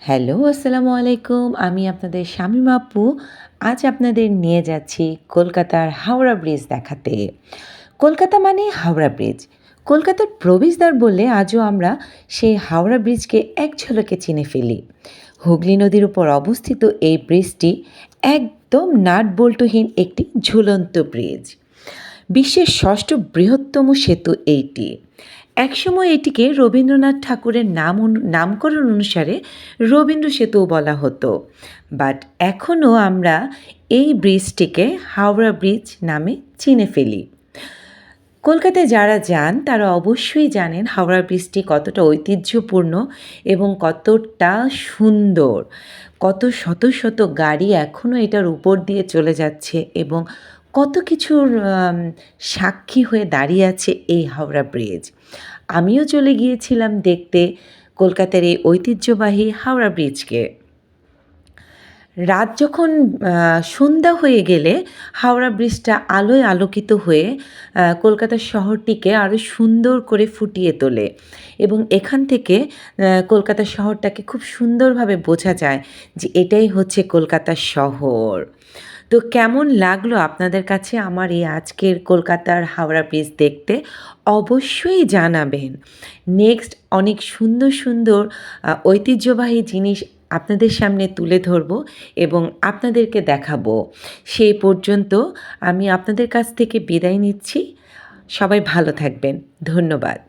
Hello, আসসালামু আলাইকুম। আমি আপনাদের শামীমা আপু। আজ আপনাদের নিয়ে যাচ্ছি কলকাতার হাওড়া ব্রিজ দেখাতে। কলকাতা মানেই হাওড়া ব্রিজ। কলকাতার প্রবেশদ্বার বললে আজও আমরা সেই হাওড়া ব্রিজকে এক ঝলকে চিনে ফেলি। হুগলি নদীর উপর অবস্থিত এই ব্রিজটি একদম নাটবল্টুহীন একটি ঝুলন্ত ব্রিজ। বিশ্বের ষষ্ঠ বৃহত্তম সেতু এইটি। একসময় এটিকে রবীন্দ্রনাথ ঠাকুরের নামকরণ অনুসারে রবীন্দ্র সেতুও বলা হতো। বাট এখনও আমরা এই ব্রিজটিকে হাওড়া ব্রিজ নামে চিনে ফেলি। কলকাতায় যারা যান তারা অবশ্যই জানেন হাওড়া ব্রিজটি কতটা ঐতিহ্যপূর্ণ এবং কতটা সুন্দর। কত শত শত গাড়ি এখনও এটার উপর দিয়ে চলে যাচ্ছে এবং কত কিছুর সাক্ষী হয়ে দাঁড়িয়ে আছে এই হাওড়া ব্রিজ। আমিও চলে গিয়েছিলাম দেখতে কলকাতার এই ঐতিহ্যবাহী হাওড়া ব্রিজকে। রাত যখন সন্ধ্যা হয়ে গেলে হাওড়া ব্রিজটা আলোয় আলোকিত হয়ে কলকাতা শহরটিকে আরও সুন্দর করে ফুটিয়ে তোলে এবং এখান থেকে কলকাতা শহরটাকে খুব সুন্দরভাবে বোঝা যায় যে এটাই হচ্ছে কলকাতা শহর। তো কেমন লাগলো আপনাদের কাছে আমার এই আজকের কলকাতার হাওড়া ব্রিজ দেখতে? অবশ্যই জানাবেন। নেক্সট অনেক সুন্দর সুন্দর ঐতিহ্যবাহী জিনিস আপনাদের সামনে তুলে ধরব এবং আপনাদেরকে দেখাবো। সেই পর্যন্ত আমি আপনাদের কাছ থেকে বিদায় নিচ্ছি। সবাই ভালো থাকবেন। ধন্যবাদ।